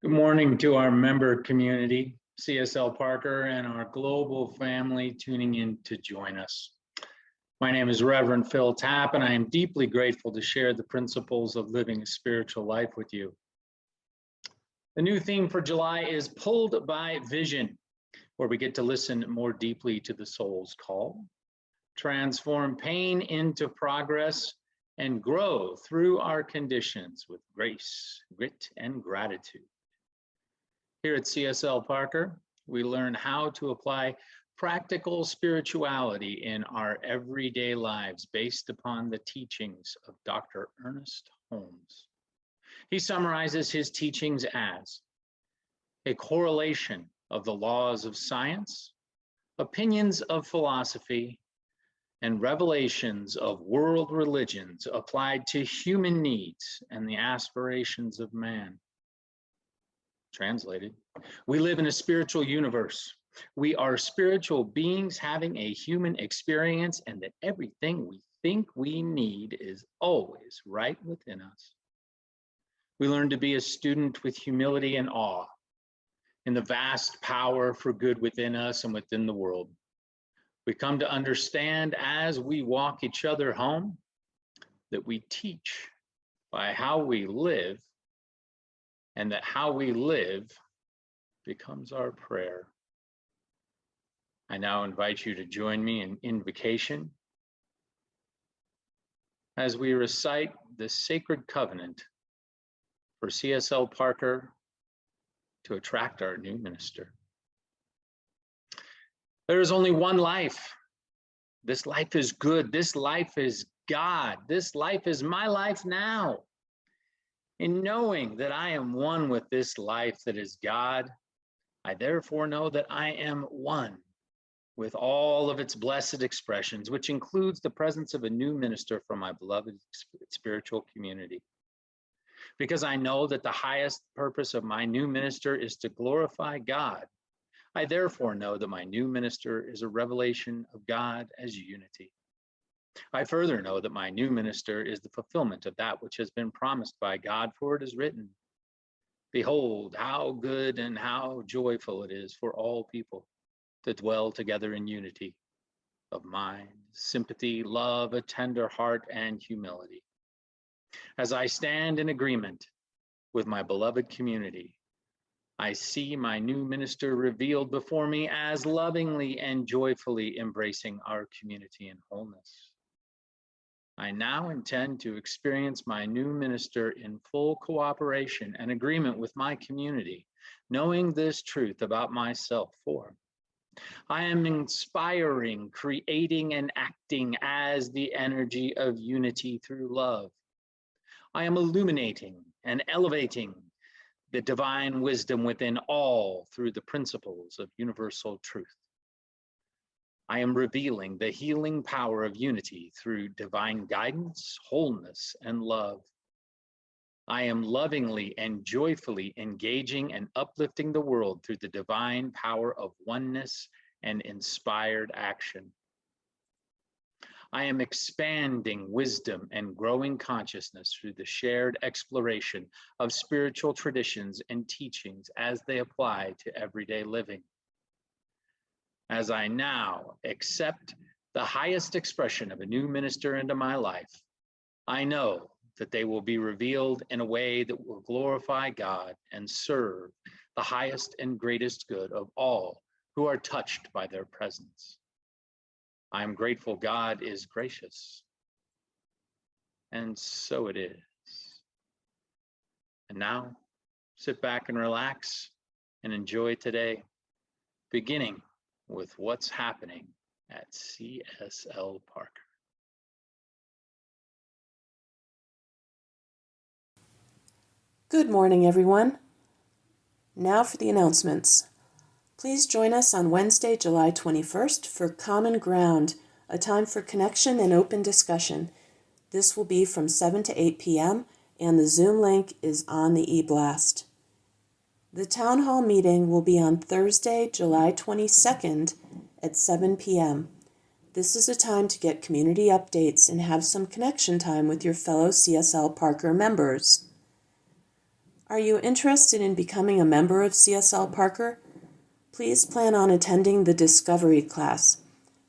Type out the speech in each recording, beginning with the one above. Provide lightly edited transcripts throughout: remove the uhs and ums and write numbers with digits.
Good morning to our member community, CSL Parker, and our global family tuning in to join us. My name is Reverend Phil Tapp, and I am deeply grateful to share the principles of living a spiritual life with you. The new theme for July is Pulled by Vision, where we get to listen more deeply to the soul's call, transform pain into progress, and grow through our conditions with grace, grit, and gratitude. Here at CSL Parker, we learn how to apply practical spirituality in our everyday lives based upon the teachings of Dr. Ernest Holmes. He summarizes his teachings as a correlation of the laws of science, opinions of philosophy, and revelations of world religions applied to human needs and the aspirations of man. Translated, we live in a spiritual universe. We are spiritual beings having a human experience, and that everything we think we need is always right within us. We learn to be a student with humility and awe in the vast power for good within us and within the world. We come to understand as we walk each other home that we teach by how we live, and that how we live becomes our prayer. I now invite you to join me in invocation as we recite the sacred covenant for CSL Parker to attract our new minister. There is only one life. This life is good. This life is God. This life is my life now. In knowing that I am one with this life that is God, I therefore know that I am one with all of its blessed expressions, which includes the presence of a new minister from my beloved spiritual community. Because I know that the highest purpose of my new minister is to glorify God, I therefore know that my new minister is a revelation of God as unity. I further know that my new minister is the fulfillment of that which has been promised by God, for it is written, "Behold, how good and how joyful it is for all people to dwell together in unity of mind, sympathy, love, a tender heart, and humility." As I stand in agreement with my beloved community, I see my new minister revealed before me as lovingly and joyfully embracing our community in wholeness. I now intend to experience my new minister in full cooperation and agreement with my community, knowing this truth about myself. For I am inspiring, creating, and acting as the energy of unity through love. I am illuminating and elevating the divine wisdom within all through the principles of universal truth. I am revealing the healing power of unity through divine guidance, wholeness, and love. I am lovingly and joyfully engaging and uplifting the world through the divine power of oneness and inspired action. I am expanding wisdom and growing consciousness through the shared exploration of spiritual traditions and teachings as they apply to everyday living. As I now accept the highest expression of a new minister into my life, I know that they will be revealed in a way that will glorify God and serve the highest and greatest good of all who are touched by their presence. I am grateful God is gracious, and so it is. And now, sit back and relax and enjoy today, beginning with what's happening at CSL Parker. Good morning, everyone. Now for the announcements. Please join us on Wednesday, July 21st for Common Ground, a time for connection and open discussion. This will be from 7 to 8 p.m., and the Zoom link is on the e-blast. The Town Hall meeting will be on Thursday, July 22nd at 7 p.m. This is a time to get community updates and have some connection time with your fellow CSL Parker members. Are you interested in becoming a member of CSL Parker? Please plan on attending the Discovery class.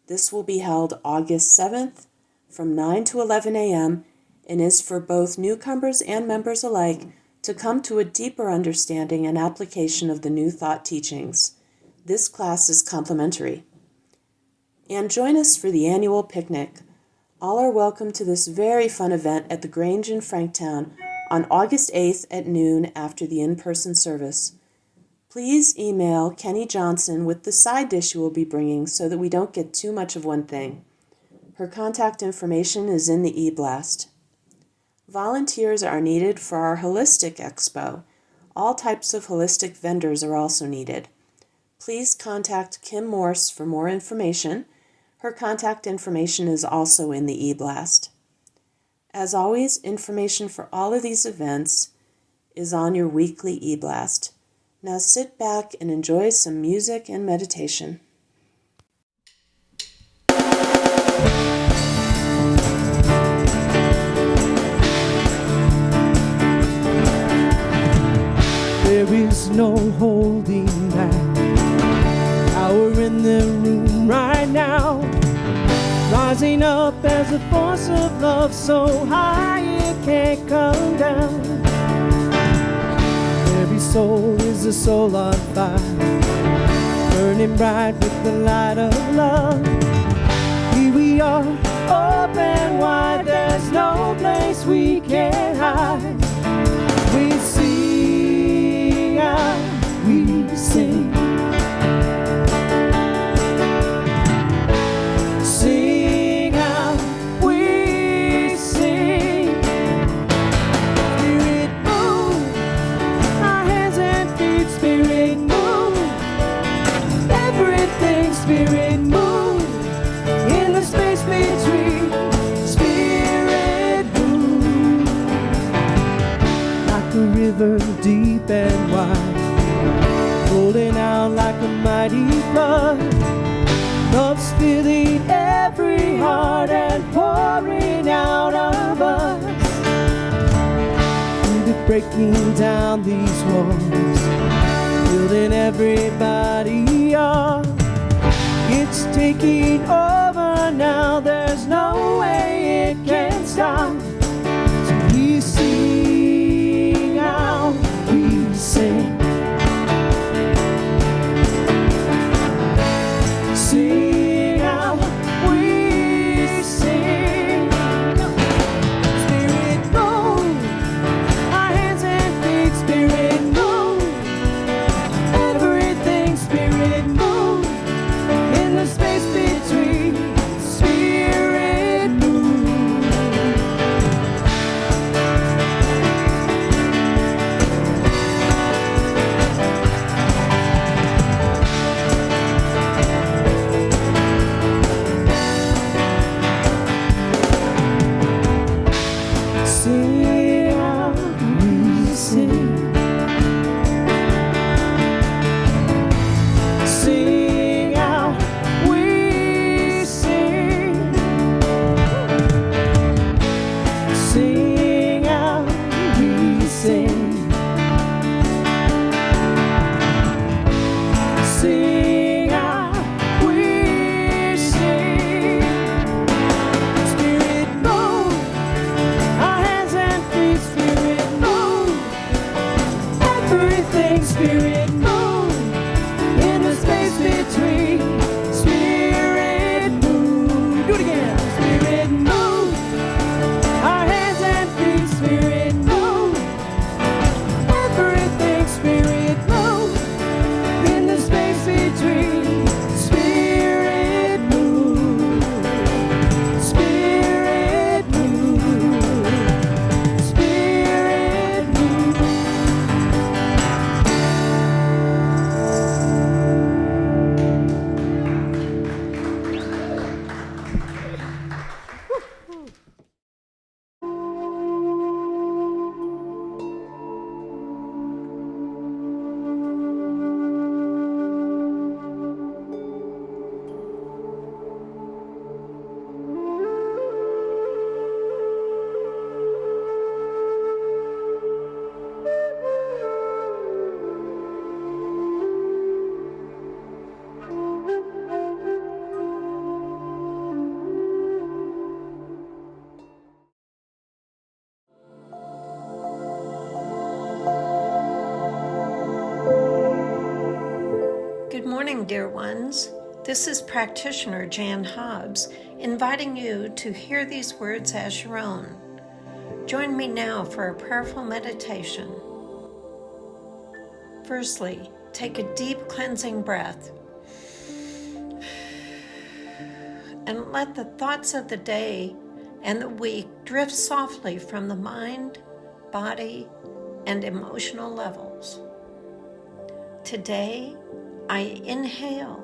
This will be held August 7th from 9 to 11 a.m. and is for both newcomers and members alike to come to a deeper understanding and application of the New Thought teachings. This class is complimentary. And join us for the annual picnic. All are welcome to this very fun event at the Grange in Franktown on August 8th at noon after the in-person service. Please email Kenny Johnson with the side dish you will be bringing so that we don't get too much of one thing. Her contact information is in the e-blast. Volunteers are needed for our Holistic Expo. All types of holistic vendors are also needed. Please contact Kim Morse for more information. Her contact information is also in the e-blast. As always, information for all of these events is on your weekly e-blast. Now sit back and enjoy some music and meditation. There is no holding back. Power in the room right now, rising up as a force of love so high it can't come down. Every soul is a soul on fire, burning bright with the light of love. Here we are, open wide, there's no place we can't hide. We sing out, we sing. Spirit move in the space between. Spirit move like a river deep and wide, rolling out like a mighty flood. Love's filling every heart and pouring out of us. Through the breaking down these walls, building everybody up. It's taking over now, there's no way it can stop. So we sing out, we sing. Sing out, we sing. Spirit move, our hands and feet, spirit move. Everything, spirit move. In the space between, spirit move. morning, dear ones. This is practitioner Jan Hobbs, inviting you to hear these words as your own. Join me now for a prayerful meditation. Firstly, take a deep cleansing breath and let the thoughts of the day and the week drift softly from the mind, body, and emotional levels. Today, I inhale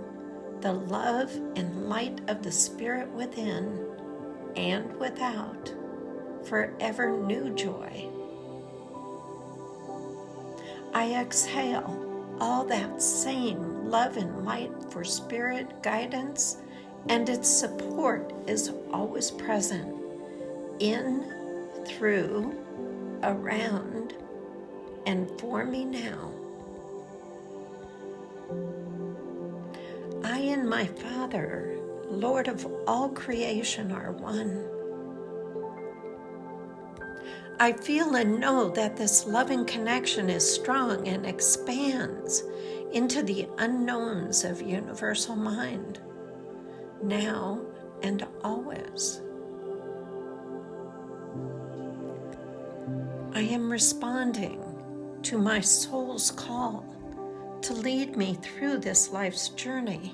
the love and light of the Spirit within and without for ever new joy. I exhale all that same love and light for Spirit guidance, and its support is always present in, through, around, and for me now. I and my Father, Lord of all creation, are one. I feel and know that this loving connection is strong and expands into the unknowns of universal mind, now and always. I am responding to my soul's call to lead me through this life's journey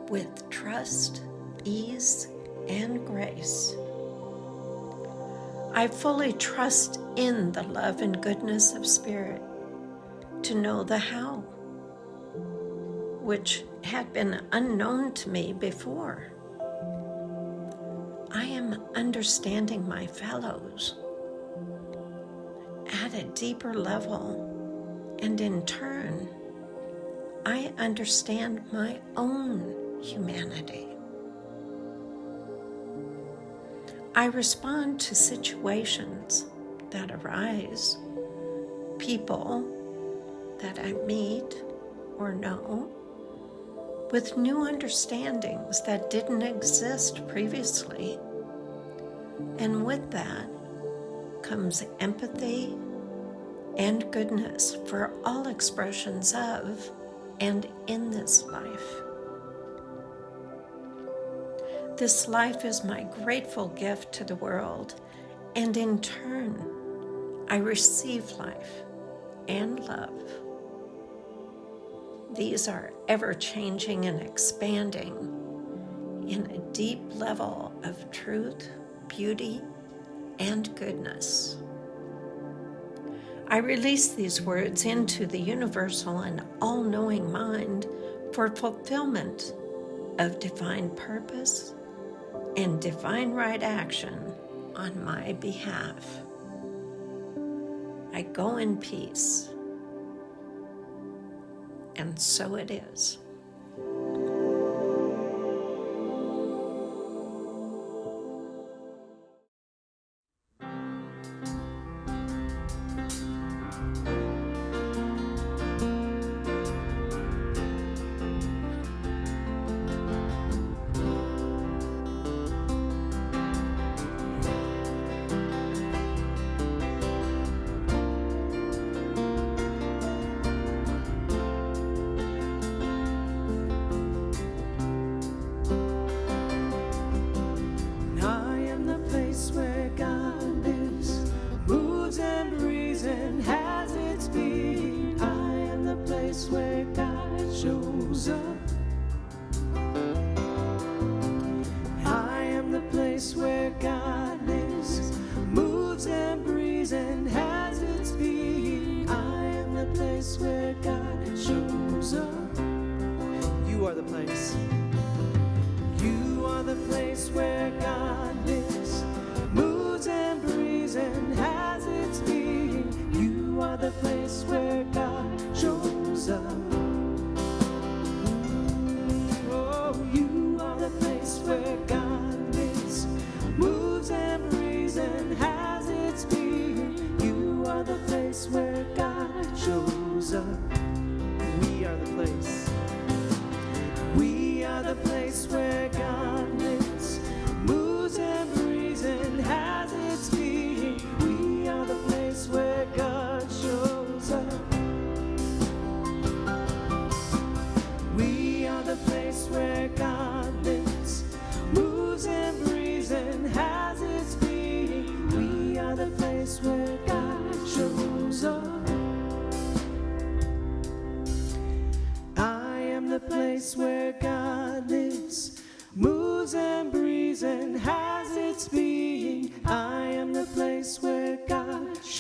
with trust, ease, and grace. I fully trust in the love and goodness of Spirit to know the how, which had been unknown to me before. I am understanding my fellows at a deeper level, and in turn, I understand my own humanity. I respond to situations that arise, people that I meet or know, with new understandings that didn't exist previously. And with that comes empathy and goodness for all expressions of and in this life. This life is my grateful gift to the world, and in turn, I receive life and love. These are ever-changing and expanding in a deep level of truth, beauty, and goodness. I release these words into the universal and all-knowing mind for fulfillment of divine purpose and divine right action on my behalf. I go in peace, and so it is.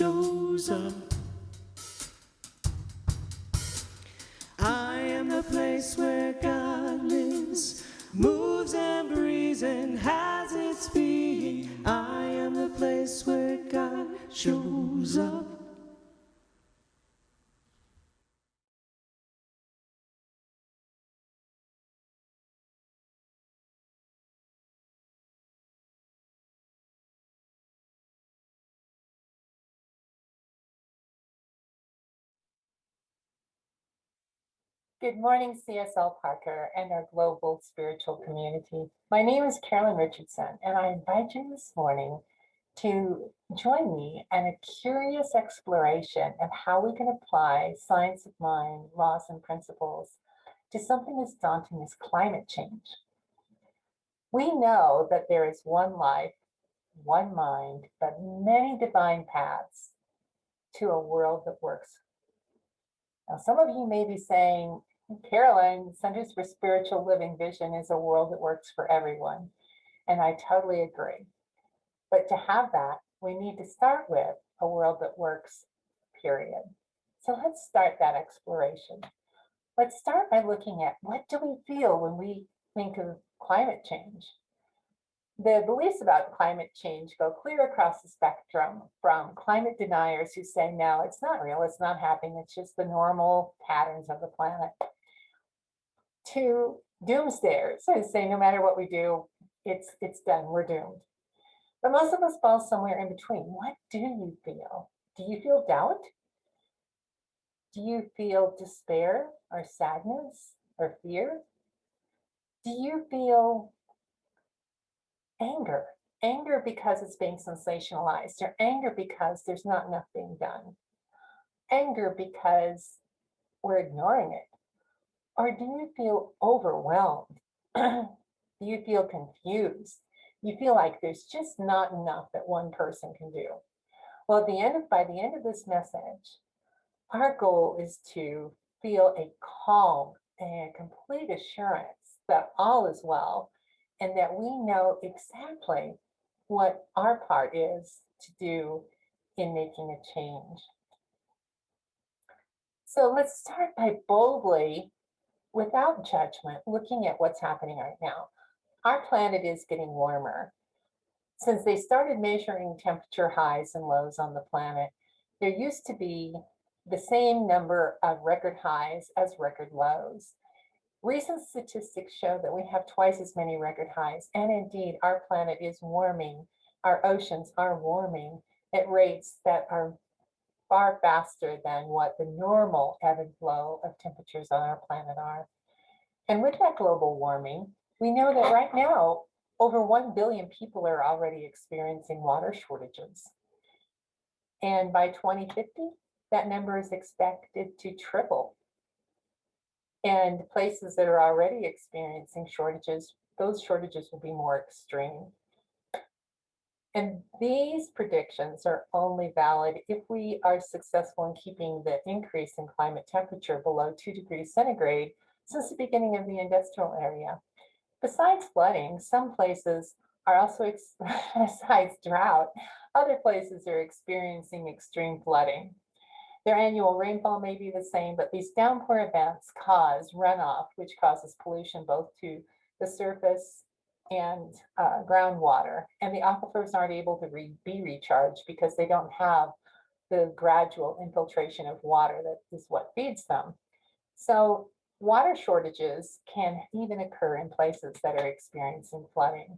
shows up. I am the place where God lives, moves and breathes and has its being. I am the place where God shows up. Good morning, CSL Parker and our global spiritual community. My name is Carolyn Richardson, and I invite you this morning to join me in a curious exploration of how we can apply science of mind, laws, and principles to something as daunting as climate change. We know that there is one life, one mind, but many divine paths to a world that works. Now, some of you may be saying, Carolyn, Centers for Spiritual Living Vision is a world that works for everyone. And I totally agree. But to have that, we need to start with a world that works, period. So let's start that exploration. Let's start by looking at what do we feel when we think of climate change? The beliefs about climate change go clear across the spectrum, from climate deniers who say, no, it's not real, it's not happening, it's just the normal patterns of the planet, to doomsdayers who say no matter what we do, it's done, we're doomed. But most of us fall somewhere in between. What do you feel? Do you feel doubt? Do you feel despair or sadness or fear? Do you feel anger? Anger because it's being sensationalized, or anger because there's not enough being done? Anger because we're ignoring it? Or do you feel overwhelmed? Do you feel confused? You feel like there's just not enough that one person can do? Well, by the end of this message, our goal is to feel a calm and complete assurance that all is well, and that we know exactly what our part is to do in making a change. So let's start by boldly, without judgment, looking at what's happening right now. Our planet is getting warmer. Since they started measuring temperature highs and lows on the planet, there used to be the same number of record highs as record lows. Recent statistics show that we have twice as many record highs, and indeed our planet is warming. Our oceans are warming at rates that are far faster than what the normal ebb and flow of temperatures on our planet are. And with that global warming, we know that right now, over 1 billion people are already experiencing water shortages. And by 2050, that number is expected to triple. And places that are already experiencing shortages, those shortages will be more extreme. And these predictions are only valid if we are successful in keeping the increase in climate temperature below 2 degrees centigrade since the beginning of the industrial era. Besides flooding, some places are also, besides drought, other places are experiencing extreme flooding. Their annual rainfall may be the same, but these downpour events cause runoff, which causes pollution both to the surface and groundwater. And the aquifers aren't able to be recharged because they don't have the gradual infiltration of water that is what feeds them. So water shortages can even occur in places that are experiencing flooding.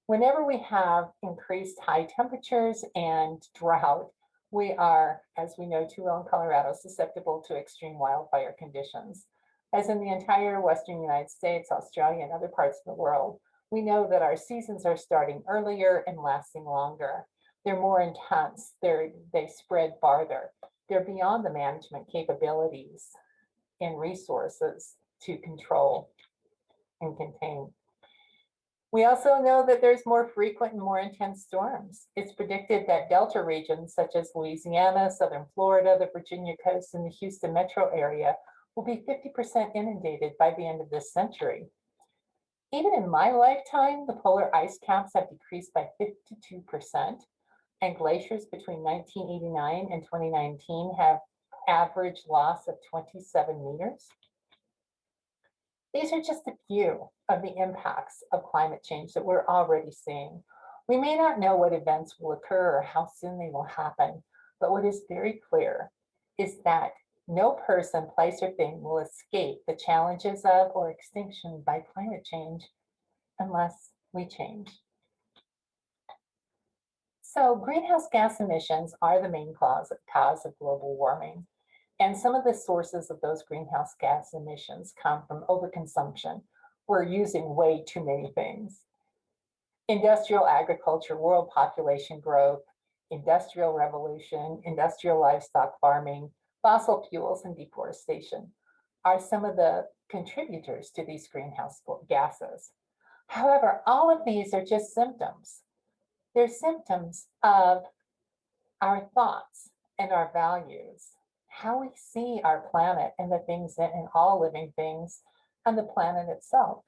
Whenever we have increased high temperatures and drought, we are, as we know too well in Colorado, susceptible to extreme wildfire conditions. As in the entire Western United States, Australia, and other parts of the world, we know that our seasons are starting earlier and lasting longer. They're more intense, they spread farther. They're beyond the management capabilities and resources to control and contain. We also know that there's more frequent and more intense storms. It's predicted that Delta regions such as Louisiana, Southern Florida, the Virginia coast, and the Houston metro area will be 50% inundated by the end of this century. Even in my lifetime, the polar ice caps have decreased by 52%. and glaciers between 1989 and 2019 have average loss of 27 meters. These are just a few of the impacts of climate change that we're already seeing. We may not know what events will occur or how soon they will happen, but what is very clear is that no person, place, or thing will escape the challenges of or extinction by climate change unless we change. So greenhouse gas emissions are the main cause of global warming. And some of the sources of those greenhouse gas emissions come from overconsumption. We're using way too many things. Industrial agriculture, world population growth, industrial revolution, industrial livestock farming, fossil fuels, and deforestation are some of the contributors to these greenhouse gases. However, all of these are just symptoms. They're symptoms of our thoughts and our values, how we see our planet and the things that, and all living things and the planet itself.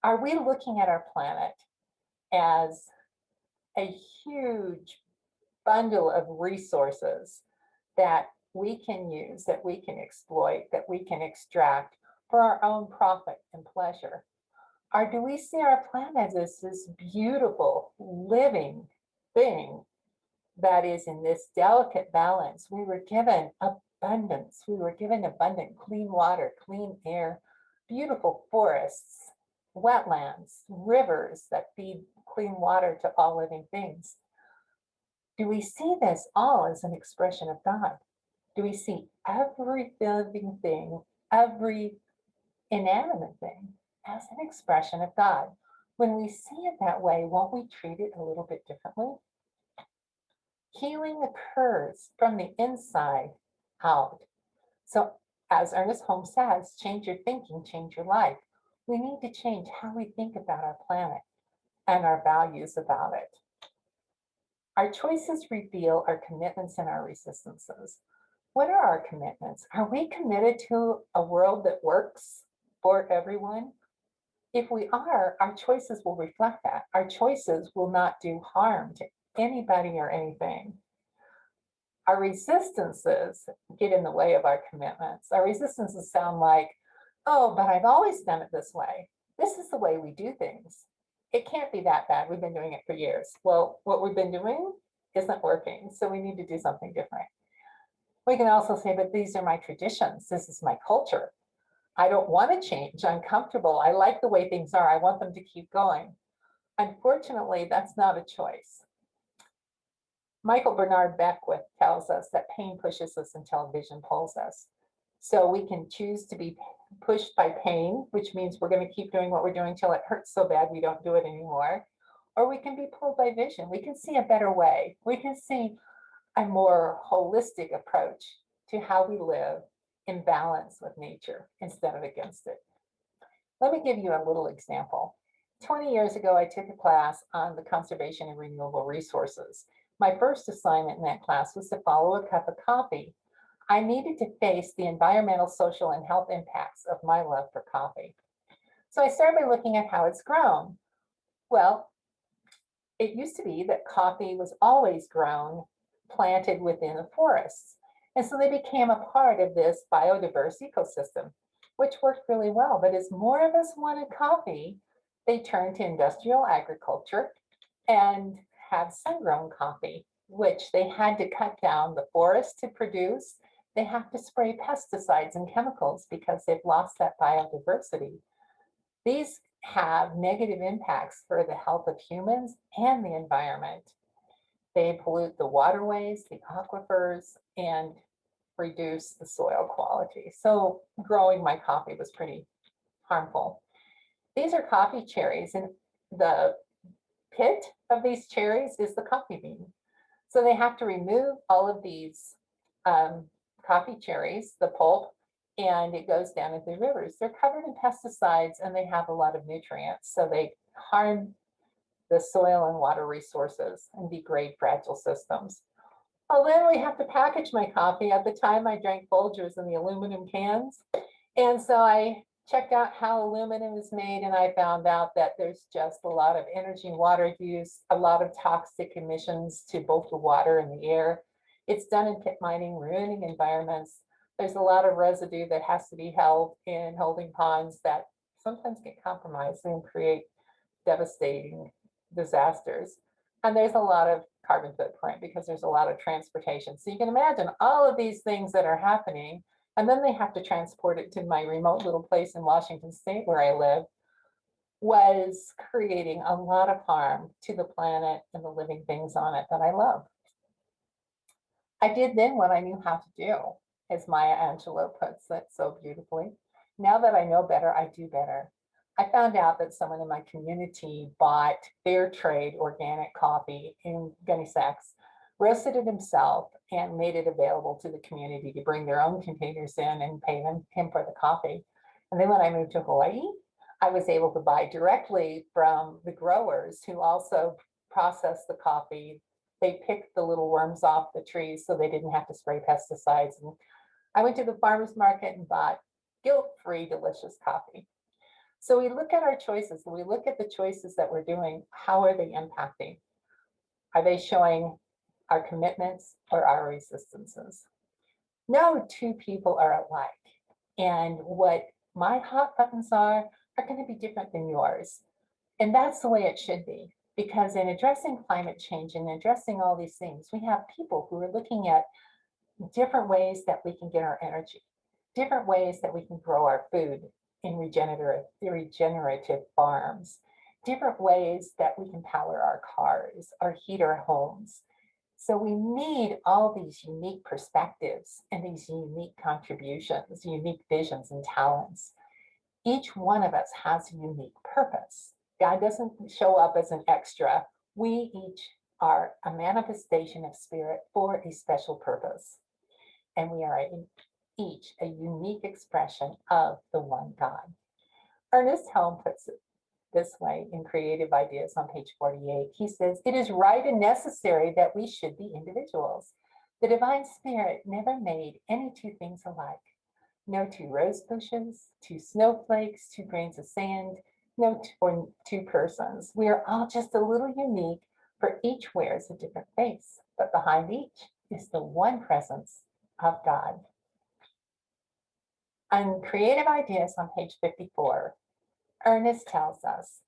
Are we looking at our planet as a huge bundle of resources that we can use, that we can exploit, that we can extract for our own profit and pleasure? Or do we see our planet as this beautiful living thing that is in this delicate balance? We were given abundance. We were given abundant clean water, clean air, beautiful forests, wetlands, rivers that feed clean water to all living things. Do we see this all as an expression of God? Do we see every living thing, every inanimate thing as an expression of God? When we see it that way, won't we treat it a little bit differently? Healing occurs from the inside out. So as Ernest Holmes says, change your thinking, change your life. We need to change how we think about our planet and our values about it. Our choices reveal our commitments and our resistances. What are our commitments? Are we committed to a world that works for everyone? If we are, our choices will reflect that. Our choices will not do harm to anybody or anything. Our resistances get in the way of our commitments. Our resistances sound like, oh, but I've always done it this way. This is the way we do things. It can't be that bad. We've been doing it for years. Well, what we've been doing isn't working, so we need to do something different. We can also say, but these are my traditions. This is my culture. I don't want to change. I'm comfortable. I like the way things are. I want them to keep going. Unfortunately, that's not a choice. Michael Bernard Beckwith tells us that pain pushes us until vision pulls us. So we can choose to be pushed by pain, which means we're going to keep doing what we're doing till it hurts so bad we don't do it anymore. Or we can be pulled by vision. We can see a better way. We can see a more holistic approach to how we live in balance with nature instead of against it. Let me give you a little example. 20 years ago, I took a class on the conservation of renewable resources. My first assignment in that class was to follow a cup of coffee. I needed to face the environmental, social, and health impacts of my love for coffee. So I started by looking at how it's grown. Well, it used to be that coffee was always grown, planted within the forests. And so they became a part of this biodiverse ecosystem, which worked really well. But as more of us wanted coffee, they turned to industrial agriculture and have sun-grown coffee, which they had to cut down the forest to produce. They have to spray pesticides and chemicals because they've lost that biodiversity. These have negative impacts for the health of humans and the environment. They pollute the waterways, the aquifers, and reduce the soil quality. So growing my coffee was pretty harmful. These are coffee cherries, and the pit of these cherries is the coffee bean. So they have to remove all of these coffee cherries, the pulp, and it goes down into the rivers. They're covered in pesticides and they have a lot of nutrients. So they harm the soil and water resources and degrade fragile systems. Well, then we have to package my coffee. At the time, I drank Folgers in the aluminum cans. And so I checked out how aluminum is made, and I found out that there's just a lot of energy and water use, a lot of toxic emissions to both the water and the air. It's done in pit mining, ruining environments. There's a lot of residue that has to be held in holding ponds that sometimes get compromised and create devastating disasters. And there's a lot of carbon footprint because there's a lot of transportation. So you can imagine all of these things that are happening, and then they have to transport it to my remote little place in Washington State where I live, was creating a lot of harm to the planet and the living things on it that I love. I did then what I knew how to do, as Maya Angelou puts it so beautifully. Now that I know better, I do better. I found out that someone in my community bought fair trade organic coffee in gunny sacks, roasted it himself, and made it available to the community to bring their own containers in and pay him for the coffee. And then when I moved to Hawaii, I was able to buy directly from the growers who also process the coffee. They picked the little worms off the trees so they didn't have to spray pesticides. And I went to the farmer's market and bought guilt-free, delicious coffee. So we look at our choices, and we look at the choices that we're doing. How are they impacting? Are they showing our commitments or our resistances? No two people are alike. And what my hot buttons are going to be different than yours. And that's the way it should be. Because in addressing climate change and addressing all these things, we have people who are looking at different ways that we can get our energy, different ways that we can grow our food in regenerative farms, different ways that we can power our cars or heat our homes. So we need all these unique perspectives and these unique contributions, unique visions and talents. Each one of us has a unique purpose. God doesn't show up as an extra. We each are a manifestation of spirit for a special purpose. And we are each a unique expression of the one God. Ernest Helm puts it this way in Creative Ideas on page 48. He says, "It is right and necessary that we should be individuals. The divine spirit never made any two things alike. No two rose bushes, two snowflakes, two grains of sand, or two persons. We are all just a little unique, for each wears a different face, but behind each is the one presence of God." On Creative Ideas on page 54, Ernest tells us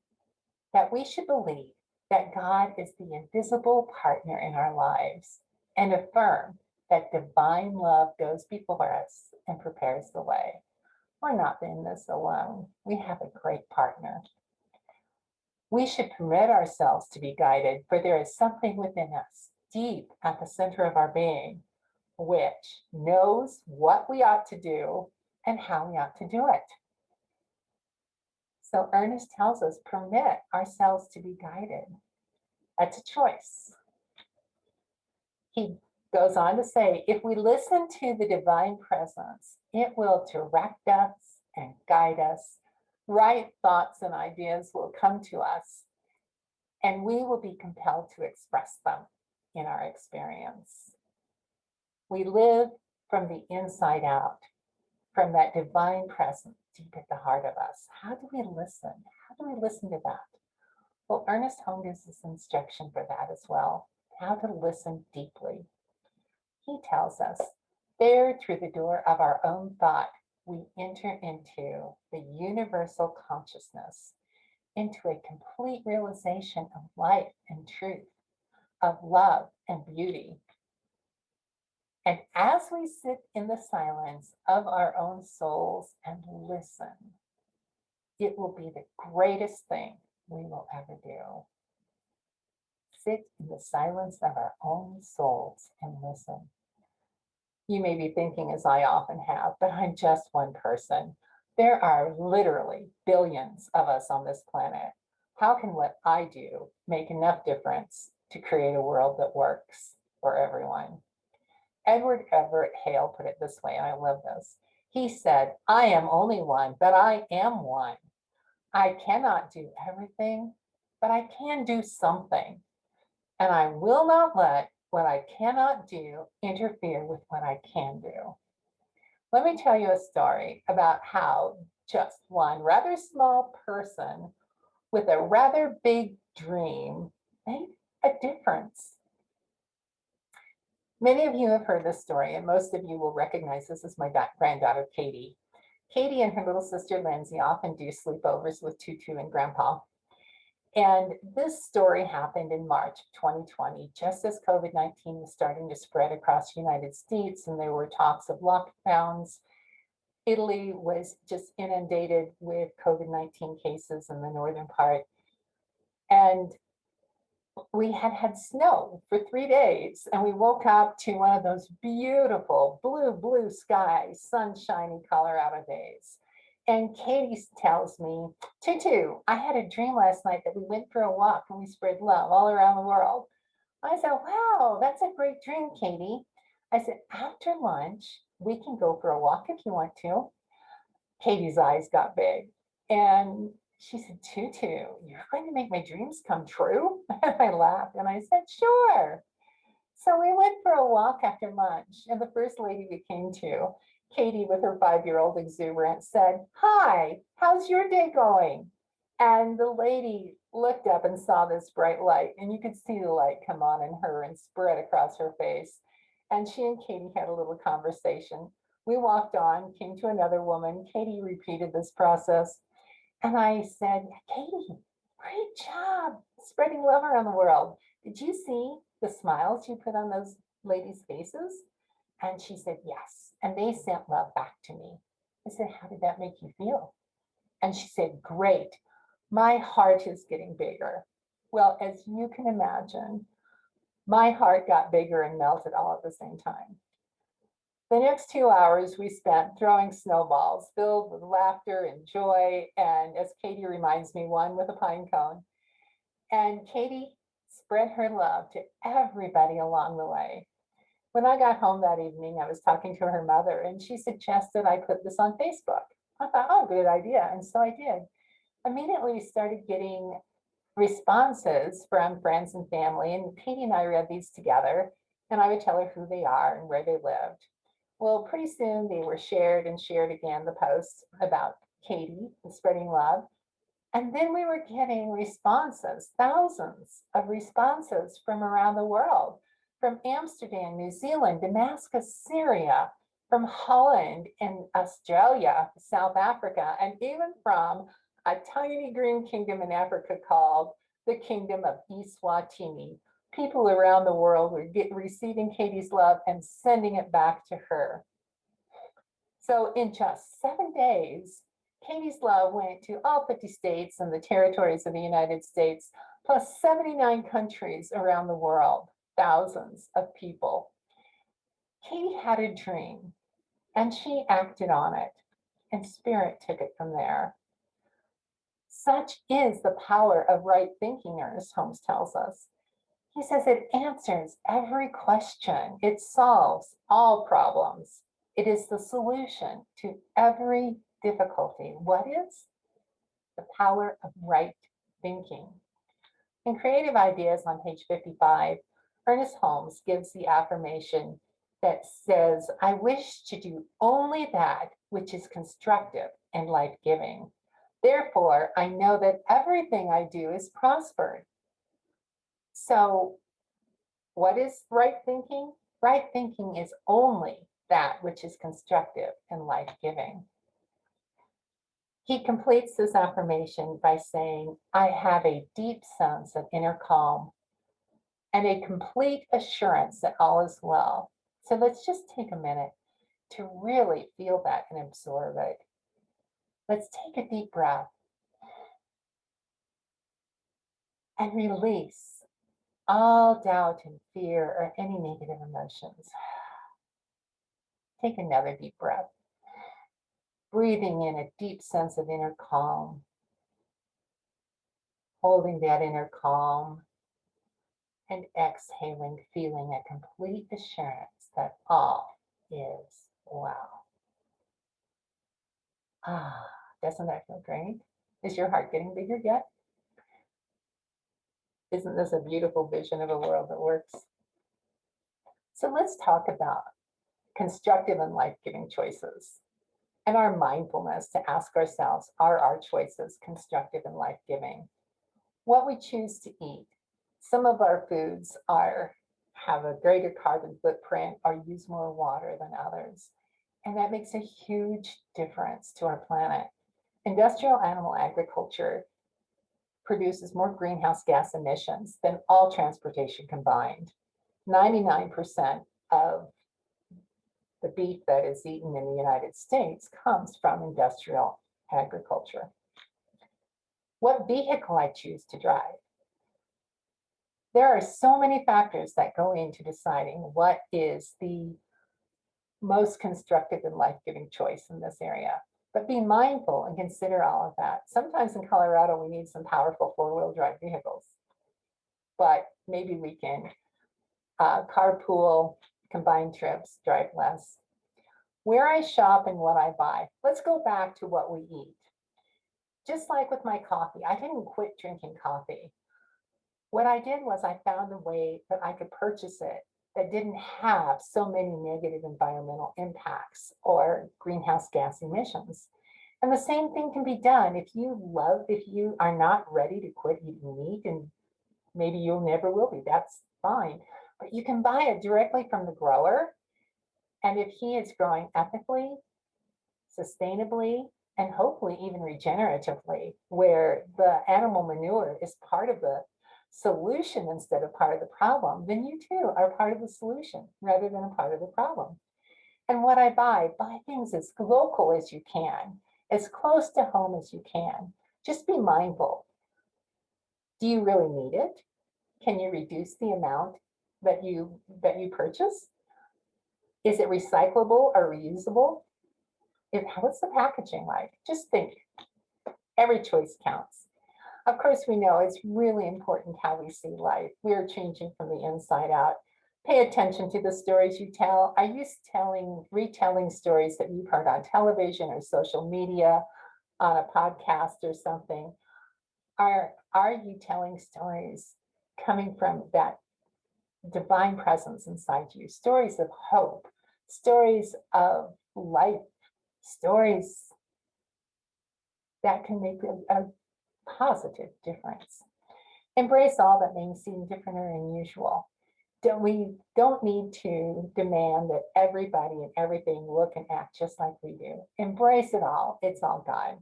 that we should believe that God is the invisible partner in our lives and affirm that divine love goes before us and prepares the way. We're not in this alone. We have a great partner. We should permit ourselves to be guided, for there is something within us, deep at the center of our being, which knows what we ought to do and how we ought to do it. So Ernest tells us, permit ourselves to be guided. That's a choice. He goes on to say, if we listen to the divine presence, it will direct us and guide us. Right thoughts and ideas will come to us, and we will be compelled to express them in our experience. We live from the inside out, from that divine presence deep at the heart of us. How do we listen? How do we listen to that? Well, Ernest Helm gives us instruction for that as well, how to listen deeply. He tells us, there through the door of our own thought, we enter into the universal consciousness, into a complete realization of life and truth, of love and beauty. And as we sit in the silence of our own souls and listen, it will be the greatest thing we will ever do. Sit in the silence of our own souls and listen. You may be thinking, as I often have, but I'm just one person. There are literally billions of us on this planet. How can what I do make enough difference to create a world that works for everyone? Edward Everett Hale put it this way, and I love this. He said, I am only one, but I am one. I cannot do everything, but I can do something. And I will not let what I cannot do interfere with what I can do. Let me tell you a story about how just one rather small person with a rather big dream made a difference. Many of you have heard this story, and most of you will recognize this as my granddaughter, Katie. Katie and her little sister, Lindsay, often do sleepovers with Tutu and Grandpa. And this story happened in March of 2020, just as COVID-19 was starting to spread across the United States, and there were talks of lockdowns. Italy was just inundated with COVID-19 cases in the northern part. And we had snow for 3 days, and we woke up to one of those beautiful blue sky, sunshiny Colorado days. And Katie tells me, Tutu, I had a dream last night that we went for a walk and we spread love all around the world. I said, wow, that's a great dream, Katie. I said, after lunch, we can go for a walk if you want to. Katie's eyes got big. And she said, Tutu, you're going to make my dreams come true? And I laughed and I said, sure. So we went for a walk after lunch, and the first lady we came to, Katie with her 5-year-old exuberance, said, hi, how's your day going? And the lady looked up and saw this bright light, and you could see the light come on in her and spread across her face. And she and Katie had a little conversation. We walked on, came to another woman. Katie repeated this process. And I said, Katie, great job spreading love around the world. Did you see the smiles you put on those ladies' faces? And she said, yes. And they sent love back to me. I said, how did that make you feel? And she said, great. My heart is getting bigger. Well, as you can imagine, my heart got bigger and melted all at the same time. The next 2 hours we spent throwing snowballs filled with laughter and joy, and as Katie reminds me, one with a pine cone. And Katie spread her love to everybody along the way. When I got home that evening, I was talking to her mother, and she suggested I put this on Facebook. I thought, oh, good idea, and so I did. Immediately, we started getting responses from friends and family, and Katie and I read these together, and I would tell her who they are and where they lived. Well, pretty soon they were shared and shared again, the posts about Katie and spreading love. And then we were getting responses, thousands of responses from around the world, from Amsterdam, New Zealand, Damascus, Syria, from Holland and Australia, South Africa, and even from a tiny green kingdom in Africa called the Kingdom of Eswatini. People around the world were receiving Katie's love and sending it back to her. So in just 7 days, Katie's love went to all 50 states and the territories of the United States, plus 79 countries around the world, thousands of people. Katie had a dream, and she acted on it, and Spirit took it from there. Such is the power of right thinking, Ernest Holmes tells us. He says it answers every question. It solves all problems. It is the solution to every difficulty. What is? The power of right thinking. In Creative Ideas on page 55, Ernest Holmes gives the affirmation that says, I wish to do only that which is constructive and life-giving. Therefore, I know that everything I do is prospered. So what is right thinking? Right thinking is only that which is constructive and life-giving. He completes this affirmation by saying, I have a deep sense of inner calm and a complete assurance that all is well. So let's just take a minute to really feel that and absorb it. Let's take a deep breath and release all doubt and fear or any negative emotions. Take another deep breath, breathing in a deep sense of inner calm, holding that inner calm, and exhaling, feeling a complete assurance that all is well. Ah, doesn't that feel great? Is your heart getting bigger yet? Isn't this a beautiful vision of a world that works? So let's talk about constructive and life-giving choices. and our mindfulness to ask ourselves, are our choices constructive and life-giving? What we choose to eat. Some of our foods have a greater carbon footprint or use more water than others. And that makes a huge difference to our planet. Industrial animal agriculture produces more greenhouse gas emissions than all transportation combined. 99% of the beef that is eaten in the United States comes from industrial agriculture. What vehicle I choose to drive. There are so many factors that go into deciding what is the most constructive and life-giving choice in this area. But be mindful and consider all of that. Sometimes in Colorado, we need some powerful four-wheel drive vehicles, but maybe we can carpool, combine trips, drive less. Where I shop and what I buy. Let's go back to what we eat. Just like with my coffee, I didn't quit drinking coffee. What I did was I found a way that I could purchase it that didn't have so many negative environmental impacts or greenhouse gas emissions. And the same thing can be done if you are not ready to quit eating meat, and maybe you'll never will be, that's fine. But you can buy it directly from the grower. And if he is growing ethically, sustainably, and hopefully even regeneratively, where the animal manure is part of the solution instead of part of the problem, then you too are part of the solution rather than a part of the problem. And what I buy things as local as you can, as close to home as you can. Just be mindful. Do you really need it? Can you reduce the amount that you purchase? Is it recyclable or reusable? What's the packaging like? Just think. Every choice counts. Of course, we know it's really important how we see life. We're changing from the inside out. Pay attention to the stories you tell. Are you retelling stories that you've heard on television or social media, on a podcast or something? Are you telling stories coming from that divine presence inside you? Stories of hope, stories of life, stories that can make a positive difference. Embrace all that may seem different or unusual. We don't need to demand that everybody and everything look and act just like we do. Embrace it all. It's all God.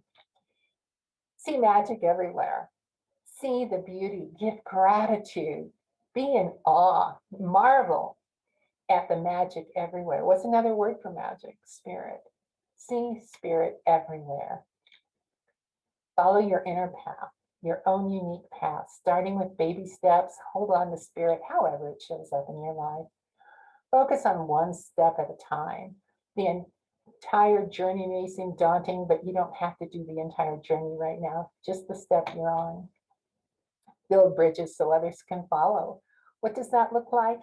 See magic everywhere. See the beauty. Give gratitude. Be in awe. Marvel at the magic everywhere. What's another word for magic? Spirit. See spirit everywhere. Follow your inner path, your own unique path, starting with baby steps. Hold on to spirit, however it shows up in your life. Focus on one step at a time. The entire journey may seem daunting, but you don't have to do the entire journey right now, just the step you're on. Build bridges so others can follow. What does that look like?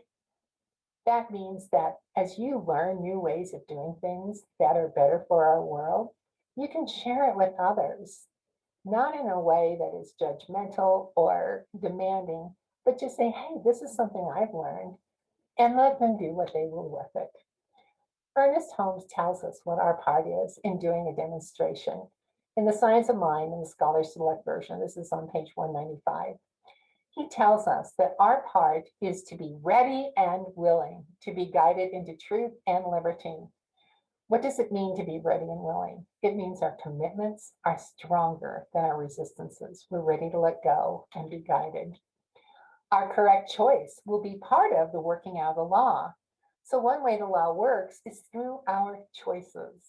That means that as you learn new ways of doing things that are better for our world, you can share it with others. Not in a way that is judgmental or demanding, but just say, hey, this is something I've learned, and let them do what they will with it. Ernest Holmes tells us what our part is in doing a demonstration. In The Science of Mind, in the Scholar Select version, this is on page 195, he tells us that our part is to be ready and willing to be guided into truth and liberty. What does it mean to be ready and willing? It means our commitments are stronger than our resistances. We're ready to let go and be guided. Our correct choice will be part of the working out of the law. So one way the law works is through our choices.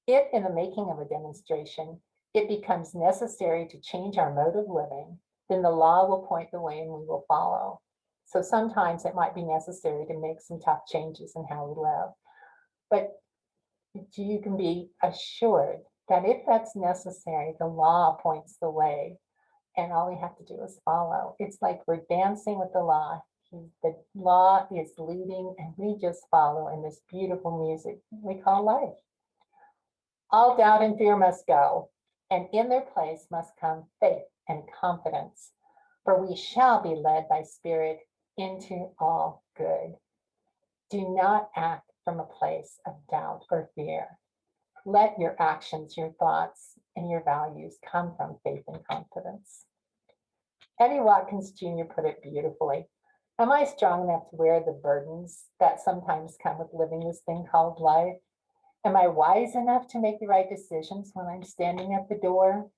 If in the making of a demonstration, it becomes necessary to change our mode of living, then the law will point the way and we will follow. So sometimes it might be necessary to make some tough changes in how we live. But you can be assured that if that's necessary, the law points the way and all we have to do is follow. It's like we're dancing with the law. The law is leading and we just follow in this beautiful music we call life. All doubt and fear must go, and in their place must come faith and confidence, for we shall be led by spirit into all good. Do not act from a place of doubt or fear. Let your actions, your thoughts, and your values come from faith and confidence. Eddie Watkins Jr. put it beautifully. Am I strong enough to wear the burdens that sometimes come with living this thing called life? Am I wise enough to make the right decisions when I'm standing at the door?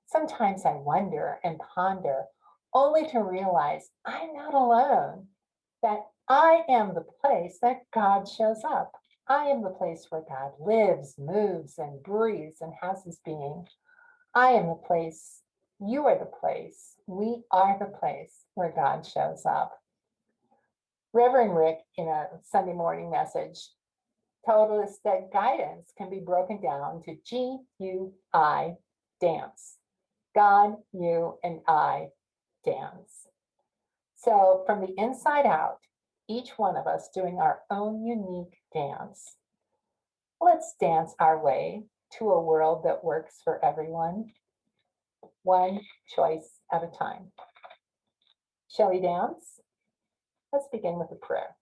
Sometimes I wonder and ponder, only to realize I'm not alone, that I am the place that God shows up. I am the place where God lives, moves, and breathes and has his being. I am the place, you are the place, we are the place where God shows up. Reverend Rick, in a Sunday morning message, told us that guidance can be broken down to G-U-I, dance. God, you, and I dance. So from the inside out, each one of us doing our own unique dance. Let's dance our way to a world that works for everyone, one choice at a time. Shall we dance? Let's begin with a prayer.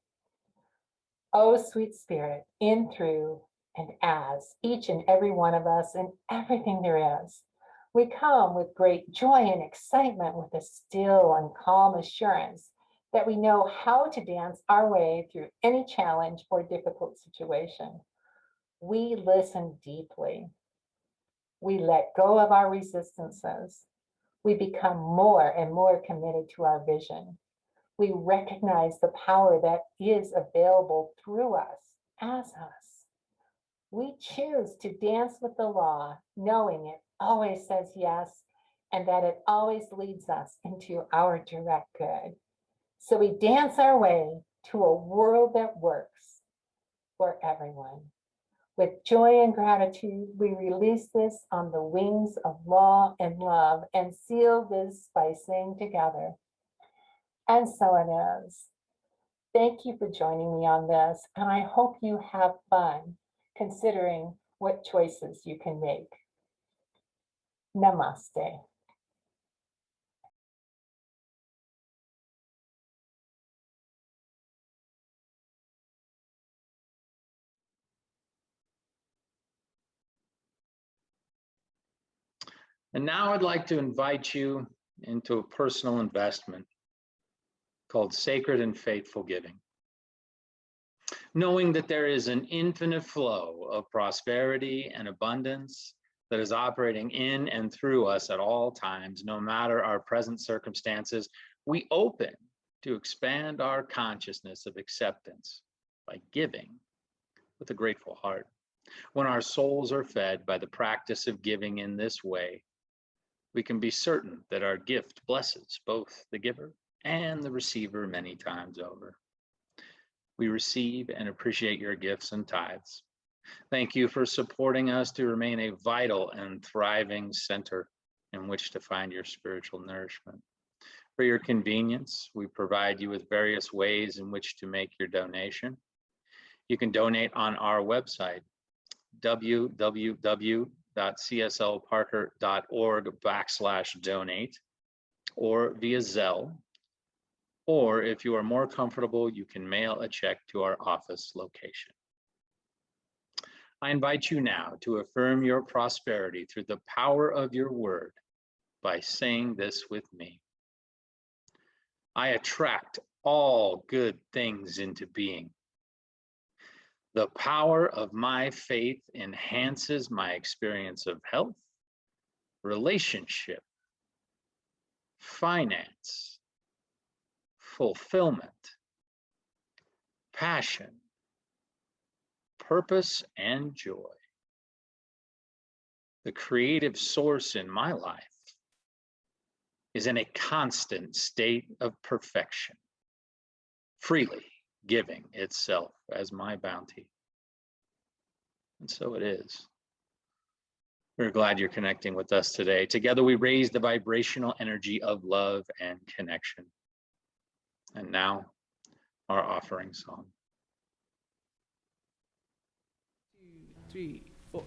Oh, sweet Spirit, in, through, and as each and every one of us and everything there is, we come with great joy and excitement, with a still and calm assurance that we know how to dance our way through any challenge or difficult situation. We listen deeply. We let go of our resistances. We become more and more committed to our vision. We recognize the power that is available through us, as us. We choose to dance with the law, knowing it always says yes, and that it always leads us into our direct good. So we dance our way to a world that works for everyone. With joy and gratitude, we release this on the wings of law and love and seal this by saying together, and so it is. Thank you for joining me on this, and I hope you have fun considering what choices you can make. Namaste. And now I'd like to invite you into a personal investment called Sacred and Faithful Giving. Knowing that there is an infinite flow of prosperity and abundance that is operating in and through us at all times, no matter our present circumstances, we open to expand our consciousness of acceptance by giving with a grateful heart. When our souls are fed by the practice of giving in this way, we can be certain that our gift blesses both the giver and the receiver many times over. We receive and appreciate your gifts and tithes. Thank you for supporting us to remain a vital and thriving center in which to find your spiritual nourishment. For your convenience, we provide you with various ways in which to make your donation. You can donate on our website, www.cslparker.org/donate, or via Zelle, or if you are more comfortable, you can mail a check to our office location. I invite you now to affirm your prosperity through the power of your word by saying this with me. I attract all good things into being. The power of my faith enhances my experience of health, relationship, finance, fulfillment, passion, purpose, and joy. The creative source in my life is in a constant state of perfection, freely giving itself as my bounty. And so it is. We're glad you're connecting with us today. Together we raise the vibrational energy of love and connection. And now, our offering song. 2, 3, 4.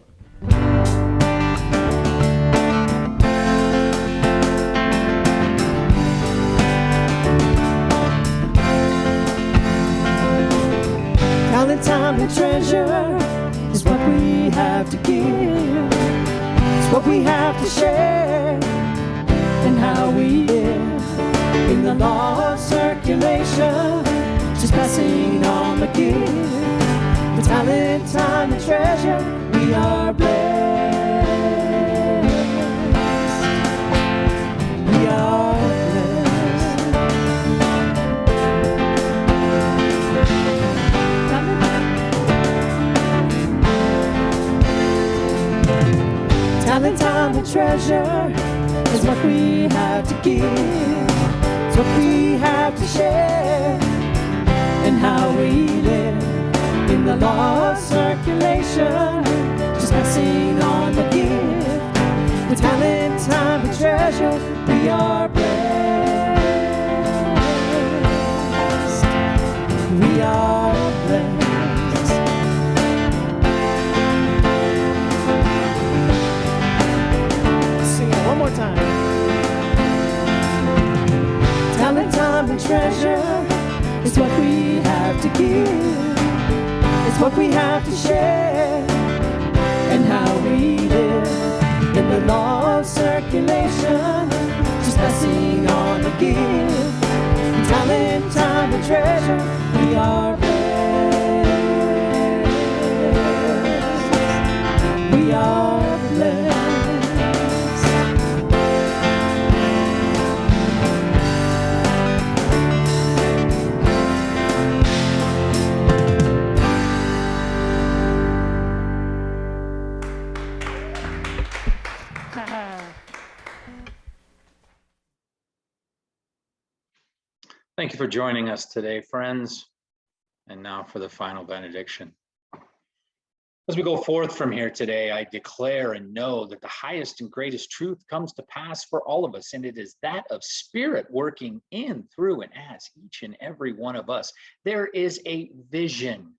Talent, time, and treasure is what we have to give. It's what we have to share, and how we live in the law of circulation, just passing on the gift, the talent, time, and treasure. We are blessed. We are blessed. Talent, time, and treasure is what we have to give. It's what we have to share, and how we live in the law of circulation, just passing on the gift, the talent, time, and treasure. We are blessed. We are blessed. Sing it one more time. Talent, time, and treasure is what we have to give. It's what we have to share, and how we live in the law of circulation, just passing on the gift, talent, time, and treasure. We are blessed. We are blessed. Thank you for joining us today, friends. And now for the final benediction. As we go forth from here today, I declare and know that the highest and greatest truth comes to pass for all of us, and it is that of Spirit working in, through, and as each and every one of us. There is a vision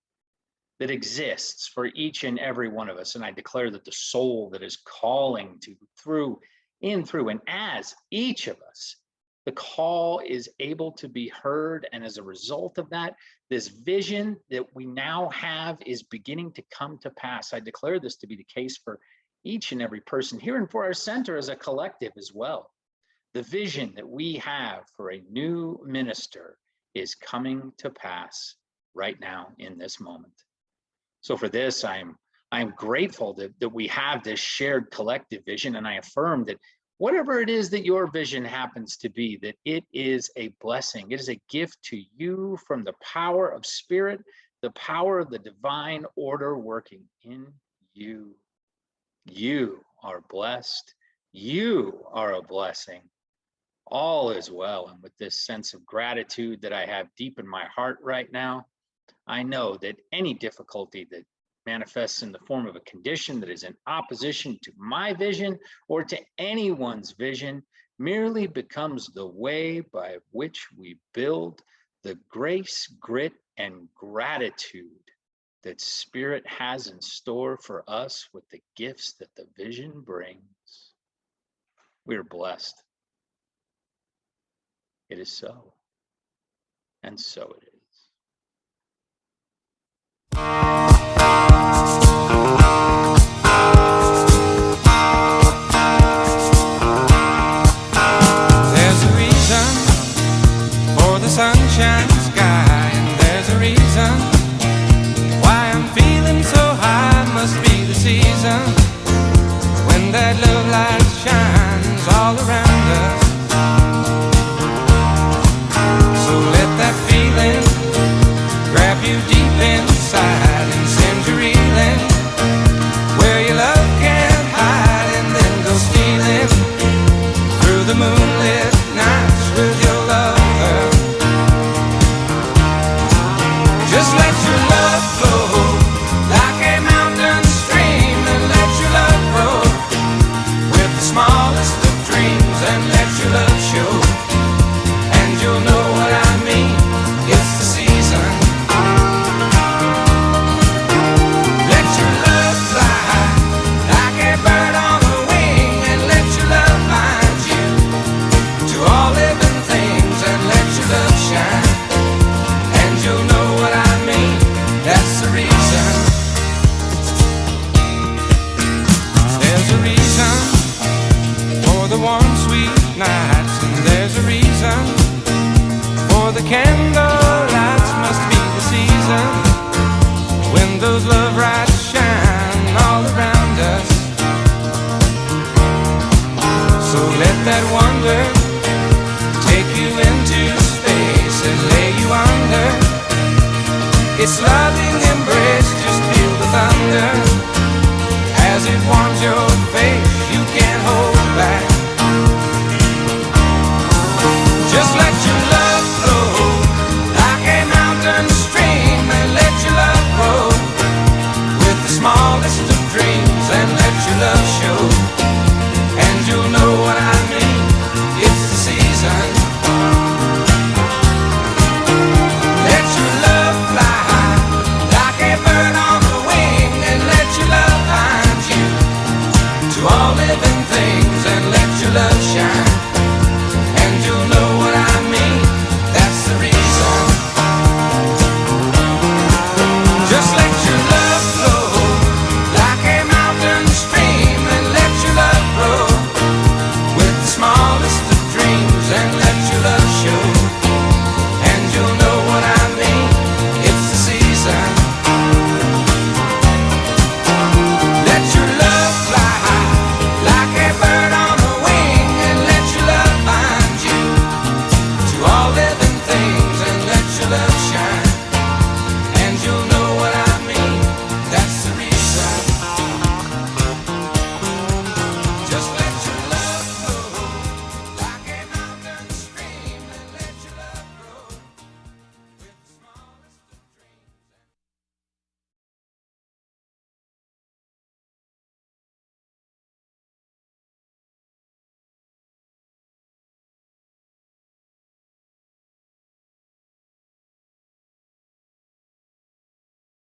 that exists for each and every one of us, and I declare that the soul that is calling to, through, in, through, and as each of us, the call is able to be heard, and as a result of that, this vision that we now have is beginning to come to pass. I declare this to be the case for each and every person here, and for our center as a collective as well. The vision that we have for a new minister is coming to pass right now in this moment. So for this, I'm grateful that we have this shared collective vision, and I affirm that whatever it is that your vision happens to be, that it is a blessing. It is a gift to you from the power of Spirit, the power of the divine order working in you. You are blessed. You are a blessing. All is well. And with this sense of gratitude that I have deep in my heart right now, I know that any difficulty that manifests in the form of a condition that is in opposition to my vision or to anyone's vision merely becomes the way by which we build the grace, grit, and gratitude that Spirit has in store for us with the gifts that the vision brings. We are blessed. It is so, and so it is. There's a reason for the sunshine sky, and there's a reason why I'm feeling so high. Must be the season when that love light shines all around us. So let that feeling grab you deep inside and send you reeling where your love can't hide, and then go stealing through the moonlit nights with your lover. Just let your love flow like a mountain stream, and let your love grow with the smallest of dreams. can go.